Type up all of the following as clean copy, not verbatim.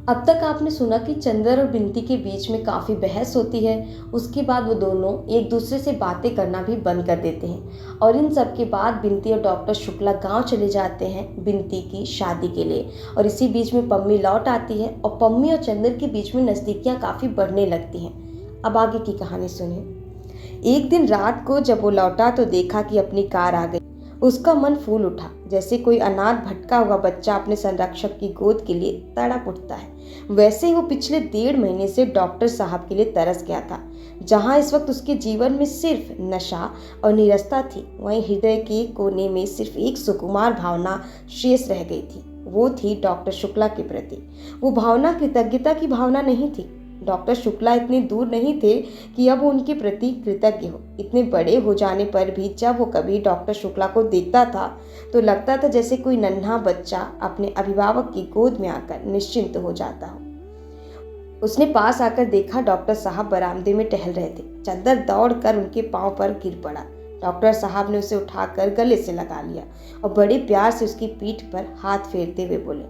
अब तक आपने सुना कि चंदर और बिंती के बीच में काफ़ी बहस होती है। उसके बाद वो दोनों एक दूसरे से बातें करना भी बंद कर देते हैं और इन सब के बाद बिंती और डॉक्टर शुक्ला गांव चले जाते हैं बिंती की शादी के लिए। और इसी बीच में पम्मी लौट आती है और पम्मी और चंदर के बीच में नज़दीकियाँ काफ़ी बढ़ने लगती हैं। अब आगे की कहानी सुनिए। एक दिन रात को जब वो लौटा तो देखा कि अपनी कार आ गई। उसका मन फूल उठा, जैसे कोई अनाथ भटका हुआ बच्चा अपने संरक्षक की गोद के लिए तड़प उठता है। वैसे ही वो पिछले 1.5 महीने से डॉक्टर साहब के लिए तरस गया था। जहां इस वक्त उसके जीवन में सिर्फ नशा और नीरसता थी, वहीं हृदय के कोने में सिर्फ एक सुकुमार भावना शेष रह गई थी। वो थी डॉक्टर शुक्ला के प्रति। वो भावना कृतज्ञता की भावना नहीं थी। डॉक्टर शुक्ला इतने दूर नहीं थे कि अब वो उनके प्रति कृतज्ञ हो। इतने बड़े हो जाने पर भी जब वो कभी डॉक्टर शुक्ला को देखता था तो लगता था जैसे कोई नन्हा बच्चा अपने अभिभावक की गोद में आकर निश्चिंत हो जाता हो। उसने पास आकर देखा डॉक्टर साहब बरामदे में टहल रहे थे। चंदर दौड़कर उनके पांव पर गिर पड़ा। डॉक्टर साहब ने उसे उठाकर गले से लगा लिया और बड़े प्यार से उसकी पीठ पर हाथ फेरते हुए बोले,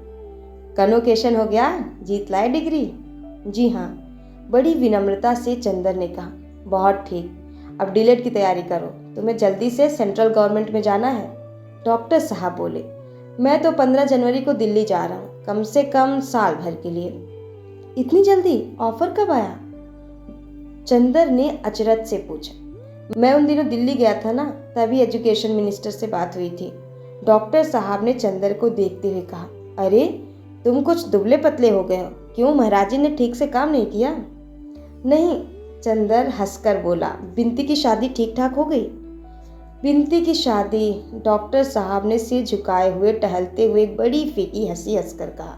कन्वोकेशन हो गया, जीत लाए डिग्री? जी हाँ, बड़ी विनम्रता से चंदर ने कहा। बहुत ठीक, अब डीलेट की तैयारी करो, तुम्हें जल्दी से सेंट्रल गवर्नमेंट में जाना है। डॉक्टर साहब बोले, मैं तो 15 जनवरी को दिल्ली जा रहा हूँ, कम से कम साल भर के लिए। इतनी जल्दी? ऑफर कब आया? चंदर ने अचरज से पूछा। मैं उन दिनों दिल्ली गया था ना, तभी एजुकेशन मिनिस्टर से बात हुई थी। डॉक्टर साहब ने चंदर को देखते हुए कहा, अरे तुम कुछ दुबले पतले हो गए हो, क्यों महाराज जी ने ठीक से काम नहीं किया? नहीं, चंदर हंसकर बोला, बिंती की शादी ठीक ठाक हो गई? बिंती की शादी? डॉक्टर साहब ने सिर झुकाए हुए टहलते हुए एक बड़ी फीकी हंसी हंसकर कहा,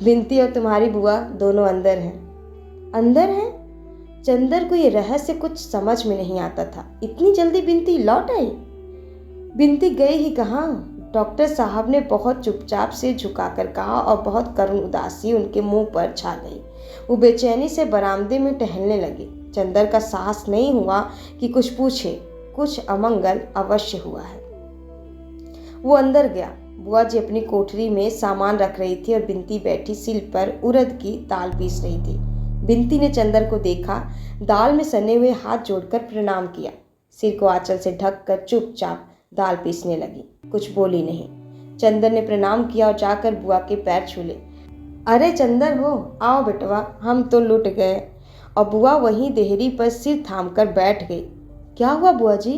बिंती और तुम्हारी बुआ दोनों अंदर हैं। अंदर हैं? चंदर को ये रहस्य कुछ समझ में नहीं आता था। इतनी जल्दी बिंती लौट आई? बिंती गई ही कहाँ? डॉक्टर साहब ने बहुत चुपचाप सिर झुकाकर कहा और बहुत करुण उदासी उनके मुंह पर छा गई। वो बेचैनी से बरामदे में टहलने लगे। चंदर का साहस नहीं हुआ कि कुछ पूछे। कुछ अमंगल अवश्य हुआ है। वो अंदर गया। बुआ जी अपनी कोठरी में सामान रख रही थी और बिंती बैठी सिल पर उड़द की दाल पीस रही थी। बिंती ने चंदर को देखा, दाल में सने हुए हाथ जोड़कर प्रणाम किया, सिर को आंचल से ढककर चुपचाप दाल पीसने लगी। कुछ बोली नहीं। चंदर ने प्रणाम किया और जाकर बुआ के पैर छूले। अरे चंदर हो, आओ बेटवा, हम तो लुट गए। और बुआ वहीं देहरी पर सिर थामकर बैठ गई। क्या हुआ बुआ जी?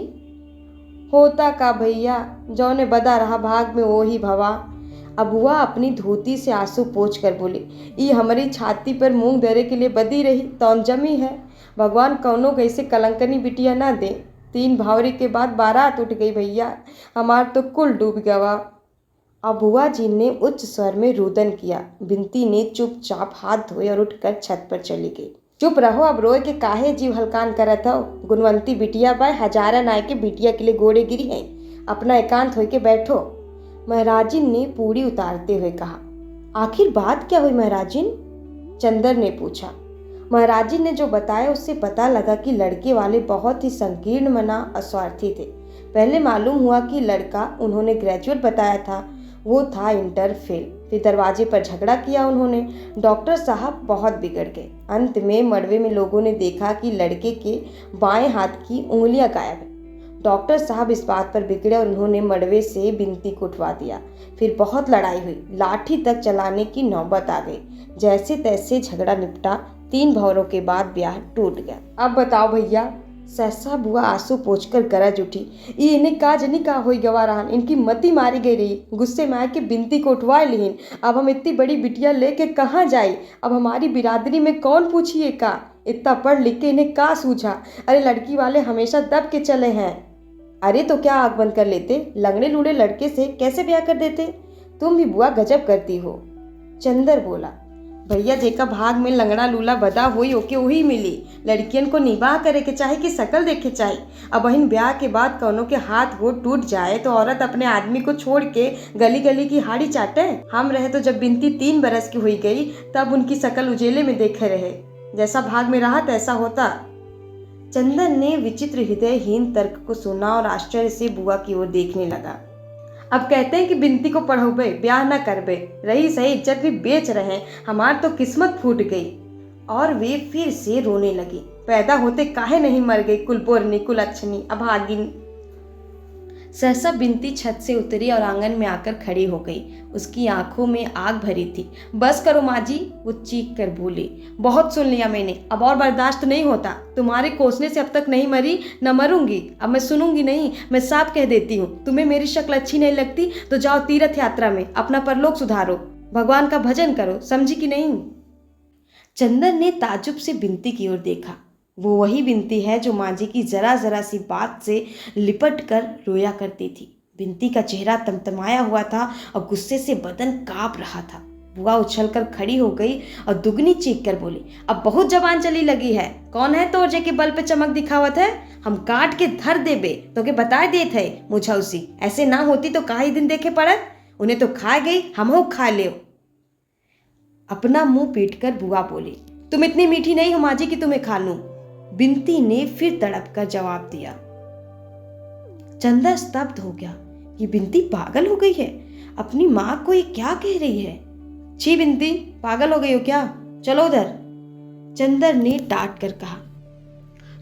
होता का भैया, जौने बदा रहा भाग में वो ही भवा। अब बुआ अपनी धोती से आंसू पोंछ कर बोली, ये हमारी छाती पर मूंग दरे के लिए बदी रही तौन जमी है। भगवान कौनों कैसे कलंकनी बिटिया ना दे। 3 भावरी के बाद बारात उठ गई भैया, हमार तो कुल डूब गवा। अब बुआ जी ने उच्च स्वर में रुदन किया। बिंती ने चुपचाप हाथ धोए और उठकर छत पर चली गई। चुप रहो, अब रोए के काहे जीव हलकान करत हो। गुणवंती बिटिया बाय हजारा नाय के बिटिया के लिए गोड़े गिरी हैं। अपना एकांत होके बैठो। महाराजिन ने पूरी उतारते हुए कहा। आखिर बात क्या हुई महाराजिन? चंदर ने पूछा। महाराजिन ने जो बताया उससे पता लगा कि लड़के वाले बहुत ही संकीर्ण मना अस्वार्थी थे। पहले मालूम हुआ कि लड़का उन्होंने ग्रेजुएट बताया था, वो था इंटर फेल। फिर दरवाजे पर झगड़ा किया उन्होंने। डॉक्टर साहब बहुत बिगड़ गए। अंत में मड़वे में लोगों ने देखा कि लड़के के बाएं हाथ की उंगलियां गायब है। डॉक्टर साहब इस बात पर बिगड़े और उन्होंने मड़वे से बिंती को उठवा दिया। फिर बहुत लड़ाई हुई, लाठी तक चलाने की नौबत आ गई। जैसे तैसे झगड़ा निपटा। 3 भवरों के बाद ब्याह टूट गया। अब बताओ भैया, सहसा बुआ आंसू पोंछकर गरज उठी, ये इन्हें का जनी का होई गवा रहन, इनकी मती मारी गई रही। गुस्से में आके बिंती को उठवा लिहिन। अब हम इतनी बड़ी बिटिया लेके कहाँ जाए? अब हमारी बिरादरी में कौन पूछिए का? इतना पढ़ लिख के इन्हें का सूझा? अरे लड़की वाले हमेशा दब के चले हैं। अरे तो क्या आग बंद कर लेते? लंगड़े लूड़े लड़के से कैसे ब्याह कर देते? तुम भी बुआ गजब करती हो। चंदर बोला, भैया जेका भाग में लंगड़ा लूला बदा हुई ओके वही मिली। लड़कियन को निबाह करे के चाहे कि शकल देखे चाहे। अब बहन ब्याह के बाद कौनों के हाथ गोड़ टूट जाए तो औरत अपने आदमी को छोड़ के गली गली की हाड़ी चाटे। हम रहे तो जब बिंती 3 बरस की हुई गई तब उनकी शकल उजेले में देखे रहे। जैसा भाग में रहा तैसा होता। चंदन ने विचित्र हृदयहीन तर्क को सुना और आश्चर्य से बुआ की ओर देखने लगा। अब कहते हैं कि बिनती को पढ़ोबे ब्याह न करबे, रही सही इज्जत भी बेच रहे हैं, हमार तो किस्मत फूट गई। और वे फिर से रोने लगे। पैदा होते काहे नहीं मर गई, कुलपोरनी कुलच्छनी अभागिन। सहसा बिनती छत से उतरी और आंगन में आकर खड़ी हो गई। उसकी आंखों में आग भरी थी। बस करो माँ जी, वो चीख कर बोली। बहुत सुन लिया मैंने, अब और बर्दाश्त नहीं होता। तुम्हारे कोसने से अब तक नहीं मरी, न मरूंगी। अब मैं सुनूंगी नहीं, मैं साफ कह देती हूँ। तुम्हें मेरी शक्ल अच्छी नहीं लगती तो जाओ तीर्थ यात्रा में, अपना परलोक सुधारो, भगवान का भजन करो, समझी कि नहीं। चंदन ने ताज्जुब से बिनती की ओर देखा। वो वही बिनती है जो माँ जी की जरा जरा सी बात से लिपट कर रोया करती थी। बिनती का चेहरा तमतमाया हुआ था और गुस्से से बदन कांप रहा था। बुआ उछलकर खड़ी हो गई और दुगनी चीख कर बोली, अब बहुत जबान चली लगी है। कौन है तोरजे के बल पे चमक दिखावत है? हम काट के धर देबे तो के बताए देत है मुझा उसी। ऐसे ना होती तो काहे दिन देखे पड़त, उन्हें तो खा गई, हमहू खा ले। अपना मुंह पीट कर बुआ बोली, तुम इतनी मीठी नहीं हो माँ जी कि तुम्हें खा लूं। बिनती ने फिर तड़प कर जवाब दिया। चंदा स्तब्ध हो गया। ये बिनती पागल हो गई है, अपनी माँ को ये क्या कह रही है। छी बिनती, पागल हो गई हो क्या? चलो उधर, चंदर ने डांट कर कहा।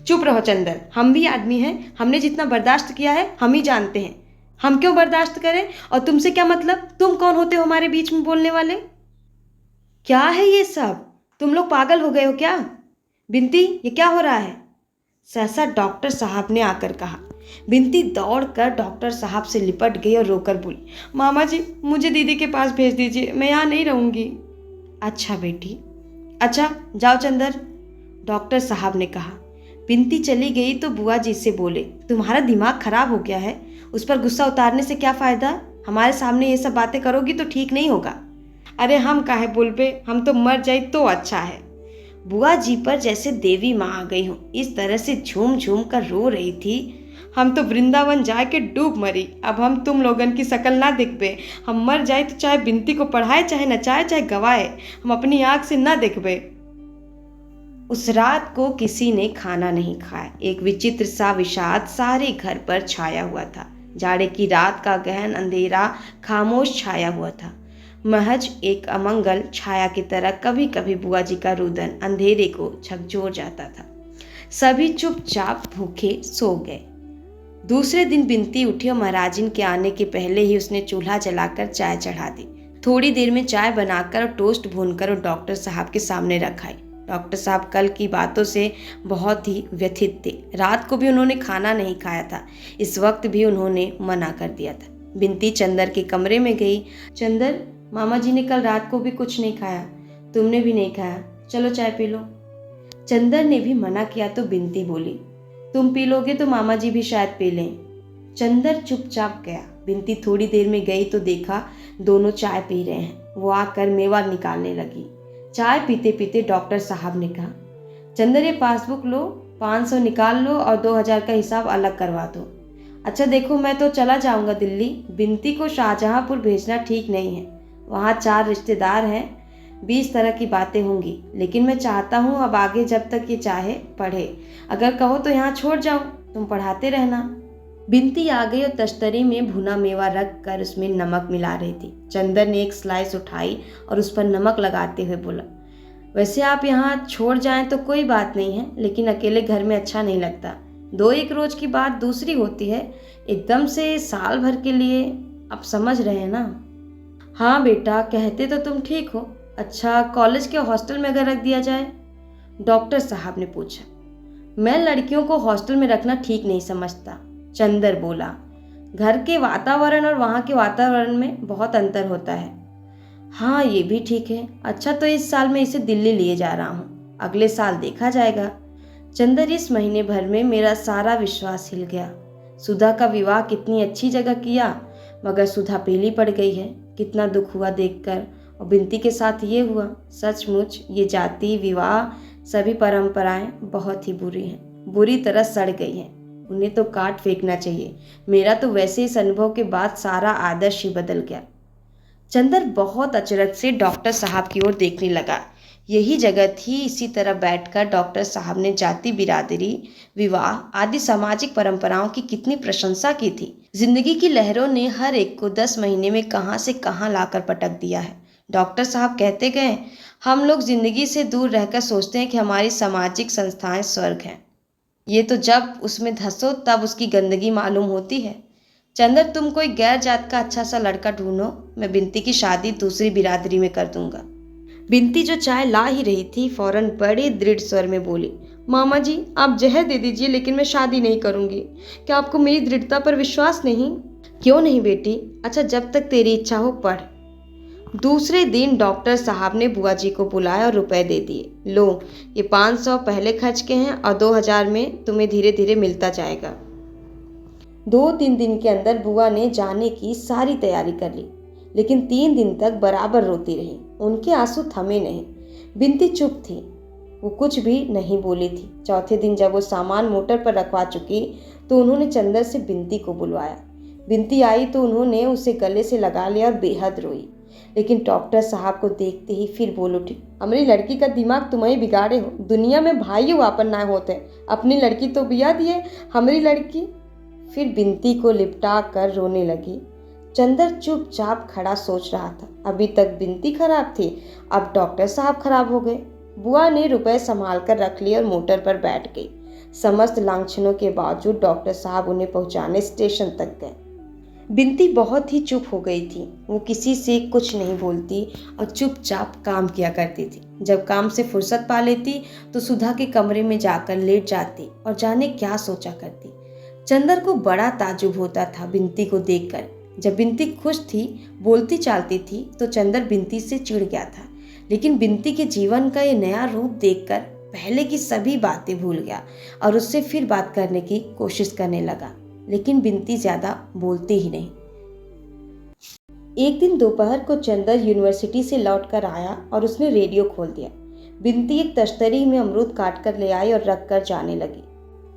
चुप रहो चंदर, हम भी आदमी हैं, हमने जितना बर्दाश्त किया है हम ही जानते हैं। हम क्यों बर्दाश्त करें, और तुमसे क्या मतलब? तुम कौन होते हो हमारे बीच में बोलने वाले? क्या है ये सब? तुम लोग पागल हो गए हो क्या? बिनती, ये क्या हो रहा है? सहसा डॉक्टर साहब ने आकर कहा। बिनती दौड़कर डॉक्टर साहब से लिपट गई और रोकर बोली, मामा जी मुझे दीदी के पास भेज दीजिए, मैं यहाँ नहीं रहूँगी। अच्छा बेटी, अच्छा जाओ चंदर, डॉक्टर साहब ने कहा। बिनती चली गई तो बुआ जी से बोले, तुम्हारा दिमाग खराब हो गया है, उस पर गुस्सा उतारने से क्या फ़ायदा? हमारे सामने ये सब बातें करोगी तो ठीक नहीं होगा। अरे हम काहे बोल पे, हम तो मर जाए तो अच्छा है। बुआ जी पर जैसे देवी माँ आ गई हूँ, इस तरह से झूम झूम कर रो रही थी। हम तो वृंदावन जाए के डूब मरी, अब हम तुम लोगन की शकल ना देख पे। हम मर जाए तो चाहे बिनती को पढ़ाए, चाहे नचाए, चाहे गवाए, हम अपनी आँख से ना देखबे। उस रात को किसी ने खाना नहीं खाया। एक विचित्र सा विषाद सारे घर पर छाया हुआ था। जाड़े की रात का गहन अंधेरा खामोश छाया हुआ था। महज एक अमंगल छाया की तरह कभी कभी बुआ जी का रुदन अंधेरे को झकझोर जाता था। सभी चुपचाप भूखे सो गए। दूसरे दिन बिनती उठी और महाराजिन के आने के पहले ही उसने चूल्हा जलाकर चाय चढ़ा दी। थोड़ी देर में चाय बनाकर और टोस्ट भूनकर और डॉक्टर साहब के सामने रखाई। डॉक्टर साहब कल की बातों से बहुत ही व्यथित थे। रात को भी उन्होंने खाना नहीं खाया था। इस वक्त भी उन्होंने मना कर दिया था। बिनती चंदर के कमरे में गई। चंदर, मामा जी ने कल रात को भी कुछ नहीं खाया, तुमने भी नहीं खाया, चलो चाय पी लो। चंदर ने भी मना किया तो बिनती बोली, तुम पी लोगे तो मामा जी भी शायद पी लें। चंदर चुपचाप गया। बिनती थोड़ी देर में गई तो देखा दोनों चाय पी रहे हैं। वो आकर मेवा निकालने लगी। चाय पीते पीते डॉक्टर साहब ने कहा, चंदर ये पासबुक लो, 500 निकाल लो और 2000 का हिसाब अलग करवा दो। अच्छा देखो, मैं तो चला जाऊंगा दिल्ली। बिनती को शाहजहांपुर भेजना ठीक नहीं है, वहाँ 4 रिश्तेदार हैं, 20 तरह की बातें होंगी। लेकिन मैं चाहता हूँ अब आगे जब तक ये चाहे पढ़े, अगर कहो तो यहाँ छोड़ जाओ, तुम पढ़ाते रहना। बिनती आ गई और तश्तरी में भुना मेवा रख कर उसमें नमक मिला रही थी। चंदर ने एक स्लाइस उठाई और उस पर नमक लगाते हुए बोला, वैसे आप यहाँ छोड़ जाएं तो कोई बात नहीं है, लेकिन अकेले घर में अच्छा नहीं लगता। 2-1 रोज की बात दूसरी होती है, एकदम से साल भर के लिए, आप समझ रहे हैं ना। हाँ बेटा, कहते तो तुम ठीक हो। अच्छा, कॉलेज के हॉस्टल में अगर रख दिया जाए? डॉक्टर साहब ने पूछा। मैं लड़कियों को हॉस्टल में रखना ठीक नहीं समझता, चंदर बोला। घर के वातावरण और वहाँ के वातावरण में बहुत अंतर होता है। हाँ ये भी ठीक है। अच्छा तो इस साल मैं इसे दिल्ली लिए जा रहा हूँ, अगले साल देखा जाएगा। चंदर, इस महीने भर में मेरा सारा विश्वास हिल गया। सुधा का विवाह कितनी अच्छी जगह किया, मगर सुधा पीली पड़ गई है। कितना दुख हुआ देखकर, और बिनती के साथ ये हुआ। सचमुच ये जाति, विवाह, सभी परंपराएं बहुत ही बुरी हैं, बुरी तरह सड़ गई हैं। उन्हें तो काट फेंकना चाहिए। मेरा तो वैसे इस अनुभव के बाद सारा आदर्श ही बदल गया। चंदर बहुत अचरज से डॉक्टर साहब की ओर देखने लगा। यही जगह थी। इसी तरह बैठकर डॉक्टर साहब ने जाति बिरादरी, विवाह आदि सामाजिक परंपराओं की कितनी प्रशंसा की थी। जिंदगी की लहरों ने हर एक को 10 महीने में कहां से कहां लाकर पटक दिया है। डॉक्टर साहब कहते गए, हम लोग जिंदगी से दूर रहकर सोचते हैं कि हमारी सामाजिक संस्थाएं स्वर्ग हैं। ये तो जब उसमें धंसो तब उसकी गंदगी मालूम होती है। चंदर, तुम कोई गैर जात का अच्छा सा लड़का ढूंढो, मैं बिनती की शादी दूसरी बिरादरी में कर दूंगा। बिनती जो चाय ला ही रही थी, फौरन बड़े दृढ़ स्वर में बोली, मामा जी आप जहर दे दीजिए, लेकिन मैं शादी नहीं करूंगी। क्या आपको मेरी दृढ़ता पर विश्वास नहीं? क्यों नहीं बेटी? अच्छा, जब तक तेरी इच्छा हो पढ़। दूसरे दिन डॉक्टर साहब ने बुआ जी को बुलाया और रुपए दे दिए। लो, ये 500 पहले खर्च के हैं और 2000 में तुम्हें धीरे धीरे मिलता जाएगा। 2-3 दिन के अंदर बुआ ने जाने की सारी तैयारी कर ली, लेकिन 3 दिन तक बराबर रोती रही। उनके आंसू थमे नहीं। बिनती चुप थी, वो कुछ भी नहीं बोली थी। चौथे दिन जब वो सामान मोटर पर रखवा चुकी तो उन्होंने चंदर से बिनती को बुलवाया। बिनती आई तो उन्होंने उसे गले से लगा लिया और बेहद रोई। लेकिन डॉक्टर साहब को देखते ही फिर बोल उठी, हमारी लड़की का दिमाग तुम्हें बिगाड़े हो। दुनिया में भाई वापन ना होते, अपनी लड़की तो बिया दिए, हमारी लड़की। फिर बिनती को लिपटा कर रोने लगी। चंदर चुपचाप खड़ा सोच रहा था। अभी तक बिनती खराब थी, अब डॉक्टर साहब खराब हो गए। बुआ ने रुपए संभाल कर रख लिए और मोटर पर बैठ गई। समस्त लांछनों के बावजूद डॉक्टर साहब उन्हें पहुंचाने स्टेशन तक गए। बिनती बहुत ही चुप हो गई थी। वो किसी से कुछ नहीं बोलती और चुपचाप काम किया करती थी। जब काम से फुर्सत पा लेती तो सुधा के कमरे में जाकर लेट जाती और जाने क्या सोचा करती। चंदर को बड़ा ताजुब होता था बिनती को देखकर। जब बिनती खुश थी, बोलती चालती थी, तो चंदर बिनती से चिढ़ गया था। लेकिन बिनती के जीवन का ये नया रूप देखकर पहले की सभी बातें भूल गया और उससे फिर बात करने की कोशिश करने लगा। लेकिन बिनती ज्यादा बोलती ही नहीं। एक दिन दोपहर को चंदर यूनिवर्सिटी से लौट कर आया और उसने रेडियो खोल दिया। बिनती एक तश्तरी में अमरूद काट कर ले आई और रख कर जाने लगी।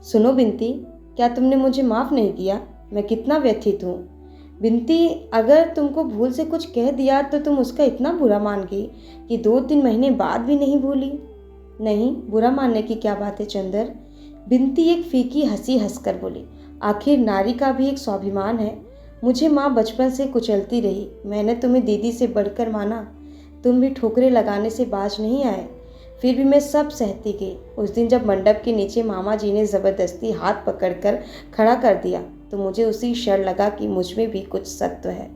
सुनो बिनती, क्या तुमने मुझे माफ नहीं किया? मैं कितना व्यथित हूँ। बिनती, अगर तुमको भूल से कुछ कह दिया तो तुम उसका इतना बुरा मान गई कि 2-3 महीने बाद भी नहीं भूली। नहीं, बुरा मानने की क्या बात है चंदर। बिनती एक फीकी हंसी हंसकर बोली, आखिर नारी का भी एक स्वाभिमान है। मुझे माँ बचपन से कुचलती रही, मैंने तुम्हें दीदी से बढ़कर माना। तुम भी ठोकरें लगाने से बाज नहीं आए, फिर भी मैं सब सहती गई। उस दिन जब मंडप के नीचे मामा जी ने ज़बरदस्ती हाथ पकड़कर खड़ा कर दिया तो मुझे उसी क्षण लगा कि मुझ में भी कुछ सत्व है।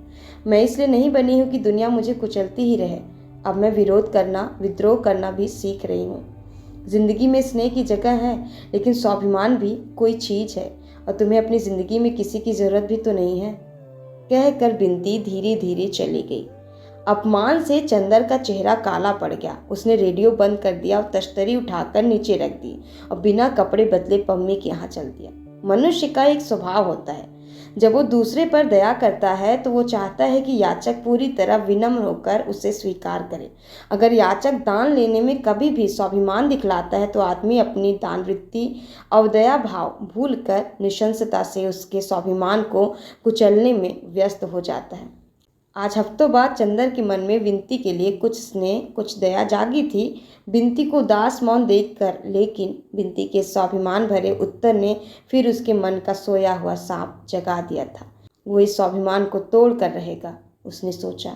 मैं इसलिए नहीं बनी हूँ कि दुनिया मुझे कुचलती ही रहे। अब मैं विरोध करना, विद्रोह करना भी सीख रही हूँ। जिंदगी में स्नेह की जगह है, लेकिन स्वाभिमान भी कोई चीज़ है और तुम्हें अपनी ज़िंदगी में किसी की ज़रूरत भी तो नहीं है। कहकर बिनती धीरे धीरे चली गई। अपमान से चंदर का चेहरा काला पड़ गया। उसने रेडियो बंद कर दिया और तश्तरी उठाकर नीचे रख दी और बिना कपड़े बदले पम्मी के यहाँ चल दिया। मनुष्य का एक स्वभाव होता है, जब वो दूसरे पर दया करता है तो वो चाहता है कि याचक पूरी तरह विनम्र होकर उसे स्वीकार करे। अगर याचक दान लेने में कभी भी स्वाभिमान दिखलाता है तो आदमी अपनी दान वृत्ति और दया भाव भूलकर निशंसता से उसके स्वाभिमान को कुचलने में व्यस्त हो जाता है। आज हफ्तों बाद चंदर के मन में बिनती के लिए कुछ स्नेह, कुछ दया जागी थी। बिनती को उदास मौन देखकर, लेकिन बिनती के स्वाभिमान भरे उत्तर ने फिर उसके मन का सोया हुआ सांप जगा दिया था। वो इस स्वाभिमान को तोड़ कर रहेगा, उसने सोचा।